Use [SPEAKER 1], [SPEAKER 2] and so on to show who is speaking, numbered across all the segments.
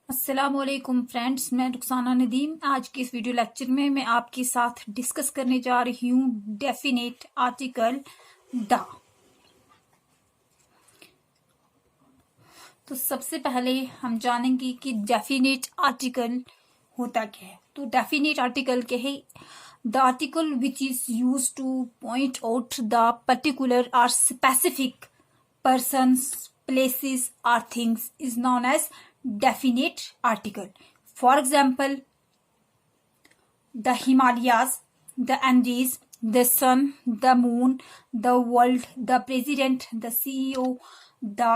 [SPEAKER 1] अस्सलामुअलैकुम फ्रेंड्स, मैं रुखसाना नदीम। आज के इस वीडियो लेक्चर में मैं आपके साथ डिस्कस करने जा रही हूँ डेफिनेट आर्टिकल द। तो सबसे पहले हम जानेंगे कि डेफिनेट आर्टिकल होता क्या है। तो डेफिनेट आर्टिकल क्या है? The article which is use two point out the particular और specific persons, places or things is known as definite article. For example, the Himalayas, the Andes, the sun, the moon, the world, the president, the CEO, the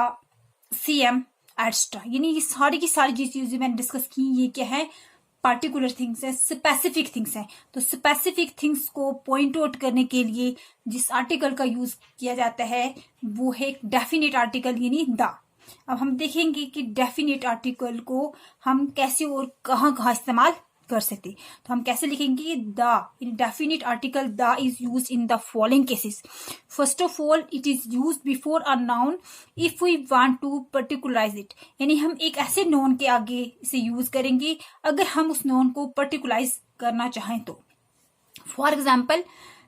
[SPEAKER 1] CM, etc. यानी ये सारी की सारी जो चीजें मैंने discuss की, ये क्या है? पार्टिकुलर थिंग्स है, स्पेसिफिक थिंग्स है। तो स्पेसिफिक थिंग्स को पॉइंट आउट करने के लिए जिस आर्टिकल का यूज किया जाता है वो है डेफिनेट आर्टिकल यानी द। अब हम देखेंगे कि डेफिनेट आर्टिकल को हम कैसे और कहाँ कहाँ इस्तेमाल कर सकते। तो हम कैसे लिखेंगे? The indefinite article the is use in the following cases. First of all, it is use before a noun if we want to particularize it. यानी हम एक ऐसे नोन के आगे इसे यूज करेंगे अगर हम उस नोन को पर्टिकुलराइज करना चाहें तो। For example,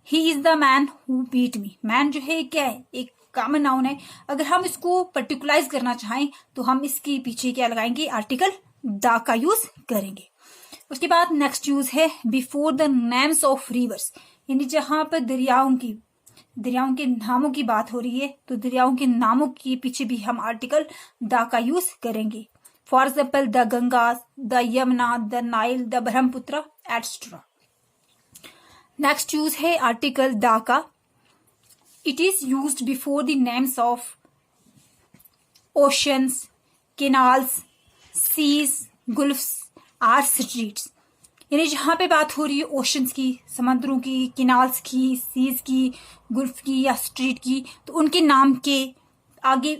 [SPEAKER 1] he is the man who beat me. Man जो है क्या है? एक कॉमन नाउन है। अगर हम इसको पर्टिकुलराइज करना चाहें तो हम इसके पीछे क्या लगाएंगे? आर्टिकल द का यूज करेंगे। उसके बाद नेक्स्ट यूज है before the names of reverse. यानी जहां पर दरियाओं के नामों की बात हो रही है तो दरियाओं के नामों के पीछे भी हम आर्टिकल द का यूज करेंगे। For example, the Ganga, the Yamuna, the Nile, the Brahmaputra etcetera. Next use है आर्टिकल द का। It is used before the names of oceans, canals, seas, gulfs or streets. यानी जहां पे बात हो रही है ओशंस की, समुद्रों की, किनाल्स की, सीज की, गुल्फ की या स्ट्रीट की, तो उनके नाम के आगे,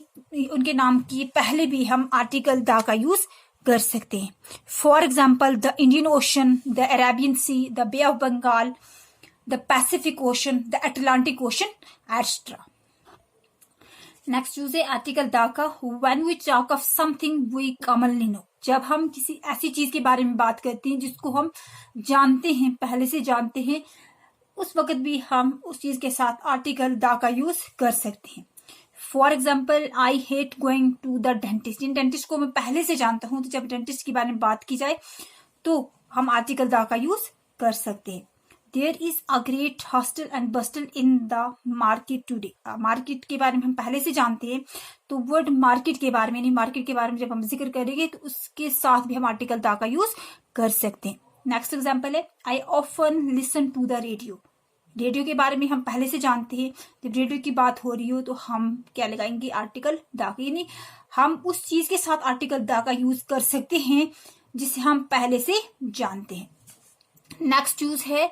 [SPEAKER 1] उनके नाम की पहले भी हम आर्टिकल द का यूज कर सकते हैं। For example, the Indian Ocean, the Arabian Sea, the Bay of Bengal, the Pacific Ocean, the Atlantic Ocean etcetera. Next use है आर्टिकल द का when we talk of something we commonly know. जब हम किसी ऐसी चीज के बारे में बात करते हैं जिसको हम जानते हैं, पहले से जानते हैं, उस वक्त भी हम उस चीज के साथ आर्टिकल द का यूज कर सकते हैं। For example, I hate going to the dentist. इन डेंटिस्ट को मैं पहले से जानता हूं, तो जब डेंटिस्ट के बारे में बात की जाए तो हम आर्टिकल द का यूज कर सकते हैं। There is a great hustle and bustle in the market today. Market के बारे में हम पहले से जानते हैं, तो वर्ड मार्केट के बारे में, नहीं, मार्केट के बारे में जब हम जिक्र करेंगे तो उसके साथ भी हम आर्टिकल द का यूज कर सकते हैं। नेक्स्ट एग्जाम्पल है, I often listen to the radio. Radio के बारे में हम पहले से जानते हैं, जब रेडियो की बात हो रही हो तो हम क्या लगाएंगे? Article the. यानी हम उस चीज के साथ आर्टिकल द का यूज कर सकते हैं जिसे हम पहले से जानते हैं। नेक्स्ट यूज है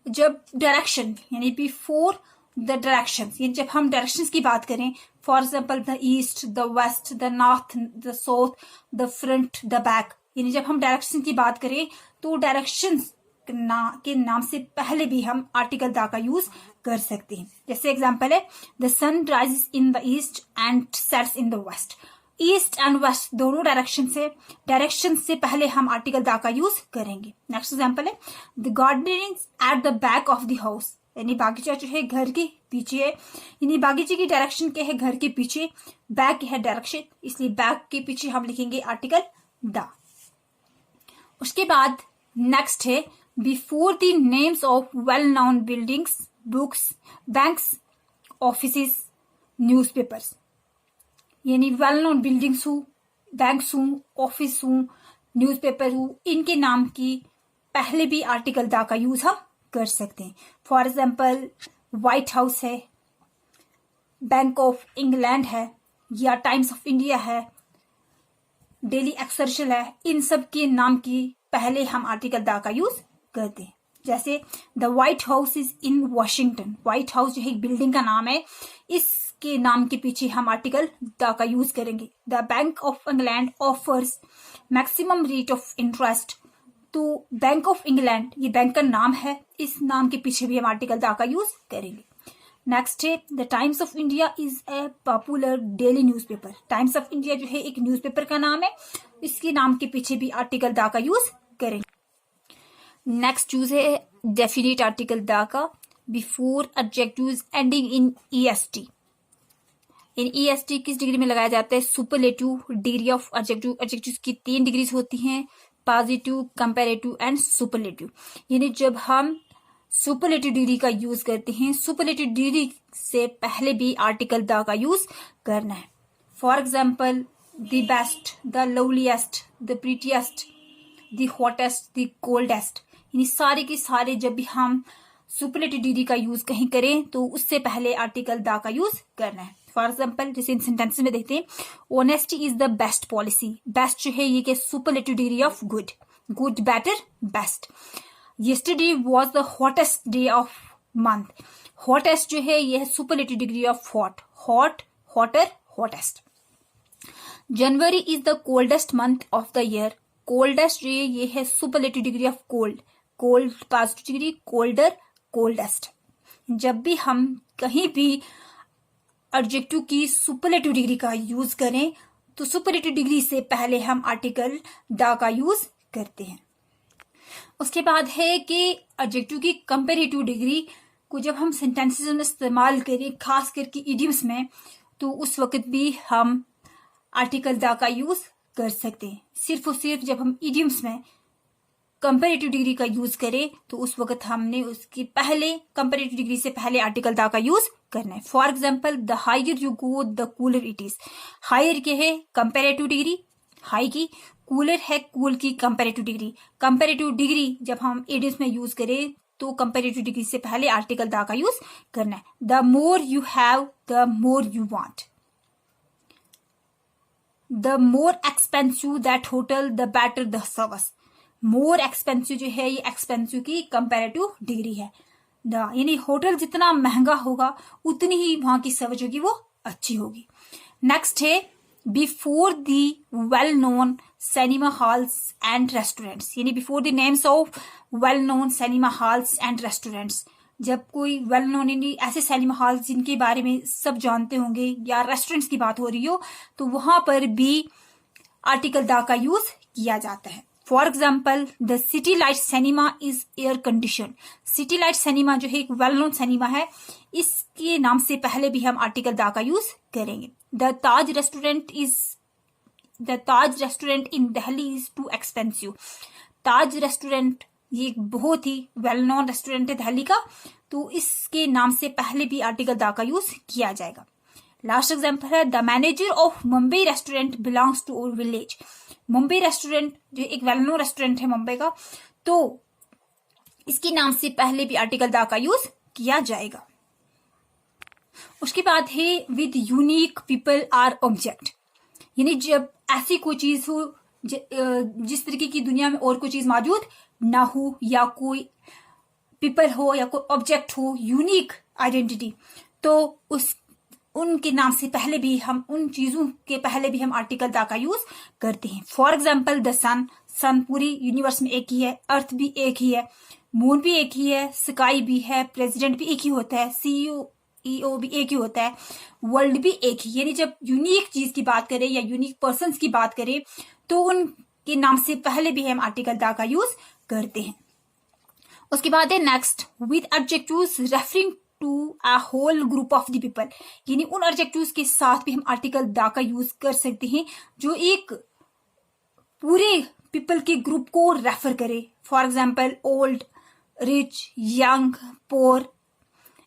[SPEAKER 1] जब डायरेक्शन, यानी बिफोर द डायरेक्शंस, यानी जब हम डायरेक्शंस की बात करें, for example the east, the west, the north, the south, the front, the back. यानी जब हम डायरेक्शन की बात करें तो डायरेक्शंस के नाम से पहले भी हम आर्टिकल द का यूज कर सकते हैं। जैसे एग्जाम्पल है, the sun rises in the east and sets in the west. East and west दोनों डायरेक्शन से, डायरेक्शन से पहले हम आर्टिकल द का यूज करेंगे। नेक्स्ट एग्जाम्पल है, the garden is at the back of the house. यानी बागीचा जो है घर के पीछे है। यानी बागीचे की डायरेक्शन क्या है? घर के पीछे। बैक है डायरेक्शन, इसलिए बैक के पीछे हम लिखेंगे आर्टिकल द। उसके बाद नेक्स्ट है before the names of well known buildings, books, banks, offices, newspapers. यानी वेल नोन बिल्डिंग्स हूँ, बैंक्स हूँ, ऑफिस हूँ, न्यूज़पेपर हूँ, इनके नाम की पहले भी आर्टिकल द का यूज हम कर सकते हैं। फॉर एग्जाम्पल, व्हाइट हाउस है, बैंक ऑफ इंग्लैंड है, या टाइम्स ऑफ इंडिया है, डेली एक्सर्शल है। इन सब के नाम की पहले हम आर्टिकल द का यूज करते हैं। जैसे the white house is in Washington. White house जो है एक बिल्डिंग का नाम है, इसके नाम के पीछे हम आर्टिकल द का यूज करेंगे। The bank of England offers maximum rate of interest. तो बैंक ऑफ इंग्लैंड ये बैंक का नाम है, इस नाम के पीछे भी हम आर्टिकल द का यूज करेंगे। नेक्स्ट है the times of India is a popular daily newspaper. Times of India जो है एक न्यूज़पेपर का नाम है, इसके नाम के पीछे भी आर्टिकल द का यूज करेंगे। नेक्स्ट चूज है डेफिनेट आर्टिकल द का before adjectives ending in EST. In EST किस डिग्री में लगाया जाता है? Superlative degree of adjective. Adjective की 3 डिग्रीज होती हैं, पॉजिटिव, कंपैरेटिव एंड सुपरलेटिव। यानी जब हम सुपरलेटिव डिग्री का यूज करते हैं, सुपरलेटिव डिग्री से पहले भी आर्टिकल द का यूज करना है। For example the best, the loveliest, the prettiest, the hottest, the coldest. यानी सारे के सारे जब भी हम सुपरलेटिव डिग्री का यूज कहीं करें तो उससे पहले आर्टिकल द का यूज करना है। फॉर एग्जाम्पल जैसे इन सेंटेंस में देखते हैं, honesty is the best policy. Best जो है ये के superlative degree of good, good, better, best. yesterday was the hottest day of month। hottest जो है ये है superlative degree of hot, hot, hotter, hottest। January is the coldest month of the year. Coldest जो है ये है superlative degree of cold, cold positive degree, colder, coldest. जब भी हम कहीं भी एडजेक्टिव की सुपरलेटिव डिग्री का यूज करें तो सुपरलेटिव डिग्री से पहले हम आर्टिकल द का यूज करते हैं। उसके बाद है कि एडजेक्टिव की कंपैरेटिव डिग्री को जब हम सेंटेंसेस में इस्तेमाल करें, खास करके इडियम्स में, तो उस वक्त भी हम आर्टिकल द का यूज कर सकते हैं। सिर्फ और सिर्फ जब हम इडियम्स में कंपैरेटिव डिग्री का यूज करें तो उस वक्त हमने उसकी पहले कंपैरेटिव डिग्री से पहले आर्टिकल द का यूज करना है। For example the higher you go the cooler it is. Higher के है कंपैरेटिव डिग्री हाई की, कूलर है कूल की कंपैरेटिव डिग्री। कंपैरेटिव डिग्री जब हम इडियम्स में यूज करें तो कंपैरेटिव डिग्री से पहले आर्टिकल द का यूज करना है। The more you have the more you want. The more expensive that hotel the better the service. More expensive जो है ये एक्सपेंसिव की कंपैरेटिव डिग्री है। यानी होटल जितना महंगा होगा उतनी ही वहां की सर्विस होगी वो अच्छी होगी। नेक्स्ट है before the well known cinema halls and restaurants. यानी before the names of well known cinema halls and restaurants. जब कोई वेल नोन यानी ऐसे सिनेमा हॉल्स जिनके बारे में सब जानते होंगे या रेस्टोरेंट्स की बात हो रही हो तो वहां पर भी आर्टिकल द का यूज किया जाता है। For example the city light cinema is air condition. City light cinema जो है एक वेल नोन सिनेमा है, इसके नाम से पहले भी हम आर्टिकल द का यूज करेंगे। The Taj restaurant in Delhi is too expensive. Taj restaurant ये एक बहुत ही वेल नोन रेस्टोरेंट है दिल्ली का, तो इसके नाम से पहले भी आर्टिकल द का यूज किया जाएगा। लास्ट एग्जाम्पल है the manager of Mumbai restaurant belongs to our village. Mumbai restaurant जो एक वेल नोन रेस्टोरेंट है मुंबई का, तो इसके नाम से पहले भी आर्टिकल द का यूज किया जाएगा। उसके बाद है with unique people or object. यानी जब ऐसी कोई चीज हो जिस तरीके की दुनिया में और कोई चीज मौजूद ना हो, या कोई पीपल हो या कोई ऑब्जेक्ट हो, यूनिक आइडेंटिटी, तो उनके नाम से पहले भी हम उन चीजों के पहले भी हम आर्टिकल द का यूज करते हैं। फॉर एग्जाम्पल द सन। सन पूरी यूनिवर्स में एक ही है, अर्थ भी एक ही है, मून भी एक ही है, स्काई भी है, प्रेसिडेंट भी एक ही होता है, CEO भी एक ही होता है, वर्ल्ड भी एक ही। यानी जब यूनिक चीज की बात करें या यूनिक पर्सन्स की बात करें तो उनके नाम से पहले भी हम आर्टिकल द का यूज करते हैं। उसके बाद है next with adjectives referring to a whole group of the people. यानी उन एडजेक्टिव्स के साथ भी हम आर्टिकल द का यूज कर सकते हैं जो एक पूरे पीपल के ग्रुप को रेफर करे। For example old, rich, young, poor,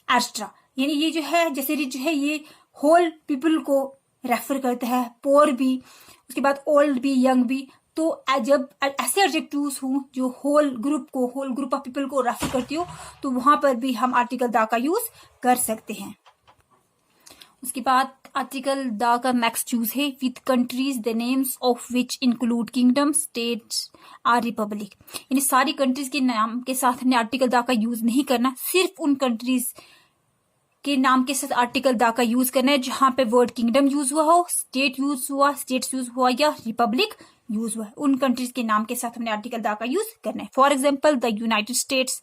[SPEAKER 1] extra. यानी ये जो है जैसे रिच है ये होल पीपल को रेफर करता है, पोर भी, उसके बाद ओल्ड भी, यंग भी। तो जब ऐसे एडजेक्टिव्स हों जो होल ग्रुप ऑफ पीपल को रेफर करती हो तो वहां पर भी हम आर्टिकल द का यूज कर सकते हैं। उसके बाद आर्टिकल द का नेक्स्ट यूज है with countries the names of which include kingdom, states are republic. यानी सारी कंट्रीज के नाम के साथ हमने आर्टिकल द का यूज नहीं करना, सिर्फ उन कंट्रीज के नाम के साथ आर्टिकल द का यूज करना है जहां पे वर्ड किंगडम यूज हुआ हो, स्टेट्स यूज हुआ या रिपब्लिक यूज हुआ है। उन कंट्रीज के नाम के साथ हमने आर्टिकल द का यूज करना है। For example the United states,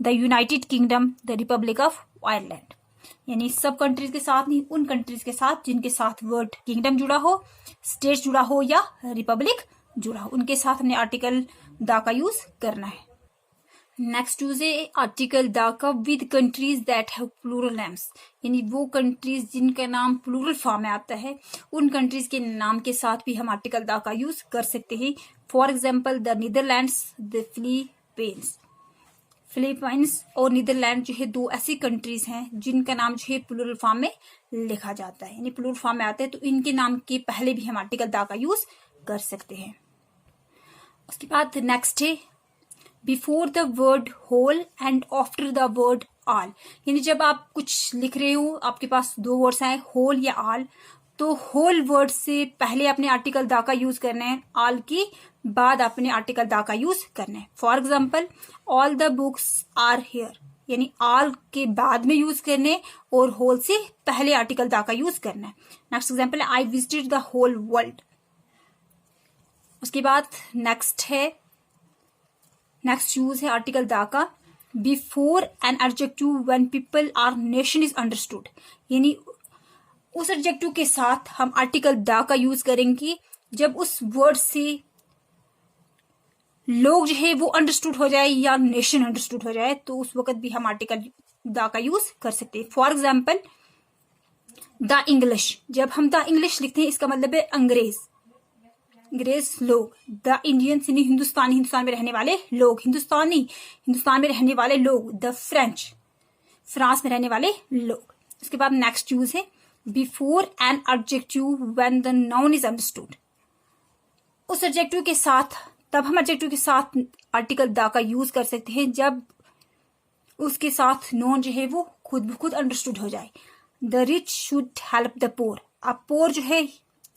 [SPEAKER 1] the United kingdom, the Republic of Ireland. यानी सब कंट्रीज के साथ नहीं, उन कंट्रीज के साथ जिनके साथ वर्ड किंगडम जुड़ा हो, स्टेट्स जुड़ा हो या रिपब्लिक जुड़ा हो, उनके साथ हमने आर्टिकल द का यूज करना है। नेक्स्ट यूज है आर्टिकल द का with countries that have plural names, यानी वो कंट्रीज जिनका नाम प्लूरल फॉर्म में आता है, उन कंट्रीज के नाम के साथ भी हम आर्टिकल द का यूज कर सकते हैं। For example the Netherlands, the Philippines और नीदरलैंड जो है दो ऐसी कंट्रीज हैं जिनका नाम जो है प्लूरल फॉर्म में लिखा जाता है, यानी प्लूरल फॉर्म में आते हैं, तो इनके नाम के पहले भी हम आर्टिकल द का यूज कर सकते हैं। उसके बाद नेक्स्ट है before the word whole and after the word all, यानी जब आप कुछ लिख रहे हो, आपके पास दो वर्ड्स आए होल या ऑल, तो होल वर्ड से पहले अपने आर्टिकल द का यूज करना है, ऑल की बाद अपने आर्टिकल द का यूज करना है। For example all the books are here, यानी ऑल के बाद में यूज करने और होल से पहले आर्टिकल द का यूज करना है। Next example I visited the whole world. उसके बाद नेक्स्ट यूज है आर्टिकल द का before an adjective when people are nation is understood, यानी उस एडजेक्टिव के साथ हम आर्टिकल द का यूज करेंगे जब उस वर्ड से लोग जो है वो अंडरस्टूड हो जाए या नेशन अंडरस्टूड हो जाए, तो उस वक्त भी हम आर्टिकल द का यूज कर सकते हैं। फॉर एग्जाम्पल द इंग्लिश, जब हम द इंग्लिश लिखते हैं इसका मतलब है अंग्रेज लोग, द इंडियंस यानी हिंदुस्तान में रहने वाले लोग, हिंदुस्तान में रहने वाले लोग, द फ्रेंच फ्रांस में रहने वाले लोग। उसके बाद नेक्स्ट यूज है before an adjective when the noun is understood, उस एडजेक्टिव के साथ, तब हम एडजेक्टिव के साथ आर्टिकल द का यूज कर सकते हैं जब उसके साथ नॉन जो है वो खुद ब खुद अंडरस्टूड हो जाए। The rich should help the poor, अब पोर जो है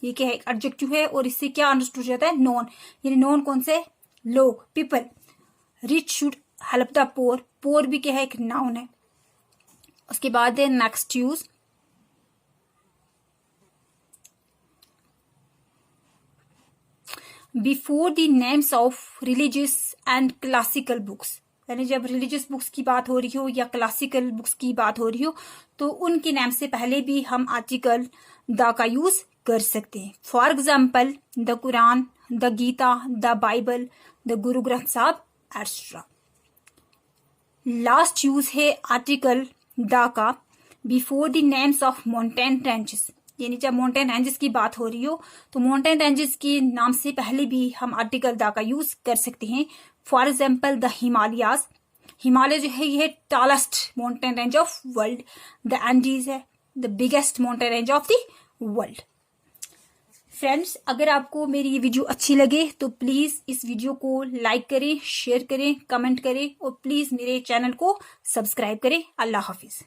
[SPEAKER 1] ये क्या है, एक एडजेक्टिव है और इससे क्या अंडरस्टूड जाता है, नॉन, यानी नॉन कौन से, लोग, people. Rich should help the poor, poor भी क्या है, एक नाउन है। उसके बाद है next use before the names of religious and classical books, यानी जब रिलीजियस बुक्स की बात हो रही हो या क्लासिकल बुक्स की बात हो रही हो तो उनके नाम से पहले भी हम आर्टिकल द का यूज कर सकते हैं। For example the Quran, the Gita, the Bible, the Guru Granth Sahib etcetera. Last use है आर्टिकल द का before the names of mountain ranges, यानी जब माउंटेन रेंजेस की बात हो रही हो तो माउंटेन रेंजेस के नाम से पहले भी हम आर्टिकल द का यूज कर सकते हैं। For example the Himalayas, Himalaya जो है ये tallest mountain range of world. The Andes है the biggest mountain range of the world. Friends, अगर आपको मेरी ये वीडियो अच्छी लगे तो प्लीज इस वीडियो को लाइक करें, शेयर करें, कमेंट करें और प्लीज मेरे चैनल को सब्सक्राइब करें। अल्लाह हाफिज।